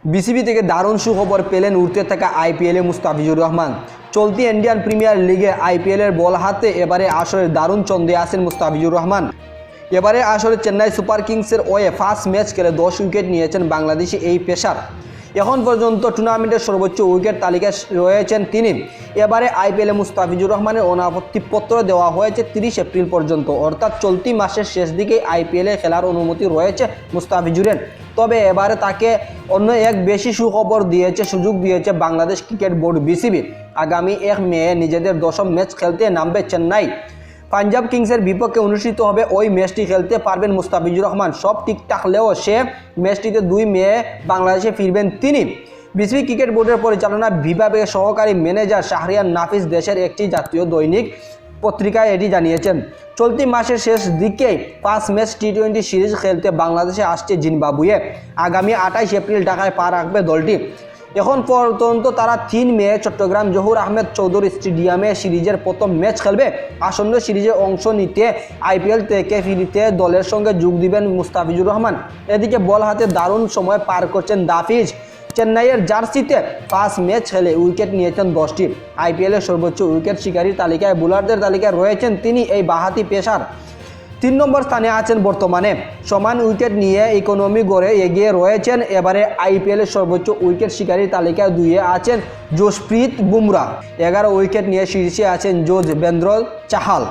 BCB থেকে দারুণ সুখবর পেলেন উঠতে থাকা আইপিএলে মুস্তাফিজুর রহমান। চলতি ইন্ডিয়ান প্রিমিয়ার লিগে আইপিএলের বল হাতে এবারে আসরে দারুণ ছন্দে আছেন মুস্তাফিজুর রহমান। এবারে আসরে চেন্নাই সুপার কিংসের ওয়ে ফার্স্ট ম্যাচ খেলে 10 উইকেট নিয়েছেন বাংলাদেশি এই পেসার। এখন পর্যন্ত টুর্নামেন্টের সর্বোচ্চ উইকেট তালিকায় রয়েছেন তিনি। এবারে আইপিএলে মুস্তাফিজুর রহমানের অনাপত্তিপত্র দেওয়া হয়েছে 30 এপ্রিল পর্যন্ত, অর্থাৎ চলতি মাসের শেষ দিকে আইপিএলে খেলার অনুমতি রয়েছে মুস্তাফিজুরের। তবে এবারে তাকে অন্য এক বেশি সুযোগ দিয়েছে বাংলাদেশ ক্রিকেট বোর্ড বিসিবি। আগামী 1 মে নিজেদের 10ম ম্যাচ খেলতে নামবে চেন্নাই। পাঞ্জাব কিংসের বিপক্ষে অনুষ্ঠিত হবে ওই ম্যাচটি খেলতে পারবেন মুস্তাফিজুর রহমান। সব ঠিক থাকলেও সে ম্যাচটিতে 2 মে বাংলাদেশে ফিরবেন তিনি। বিসিবি ক্রিকেট বোর্ডের পরিচালনা বিভাগের সহকারী ম্যানেজার শাহরিয়ার নাফিস দেশের একটি জাতীয় দৈনিক পত্রিকায় এটি জানিয়েছেন। চলতি মাসের শেষ দিকে 5 ম্যাচ টি20 সিরিজ খেলতে বাংলাদেশে আসছে জিম্বাবুয়ে। আগামী 28 এপ্রিল ঢাকায় পা রাখবে দলটি। এখন পর্যন্ত তারা 3 মে চট্টগ্রাম জহুর আহমেদ চৌধুরী স্টেডিয়ামে সিরিজের প্রথম ম্যাচ খেলবে। আসন্ন সিরিজে অংশ নিতে আইপিএল থেকে ফিরতে দলের সঙ্গে যোগ দিবেন মুস্তাফিজুর রহমান। এদিকে বল হাতে দারুণ সময় পার করছেন নাফিজ। চেন্নাইয়ের জার্সিতে 5 ম্যাচ খেলে উইকেট নিয়েছেন 10টি। আইপিএলের সর্বোচ্চ উইকেট শিকারীর তালিকায় বোলারদের তালিকায় রয়েছেন তিনি এই বাঁহাতি পেসার। 3 নম্বর স্থানে আছেন বর্তমানে। সমান উইকেট নিয়ে ইকোনমি গড়ে এগিয়ে রয়েছেন। এবারে আইপিএলের সর্বোচ্চ উইকেট শিকারীর তালিকায় 2-এ আছেন জসপ্রীত বুমরা। 11 উইকেট নিয়ে শীর্ষে আছেন যুজবেন্দ্র চাহাল।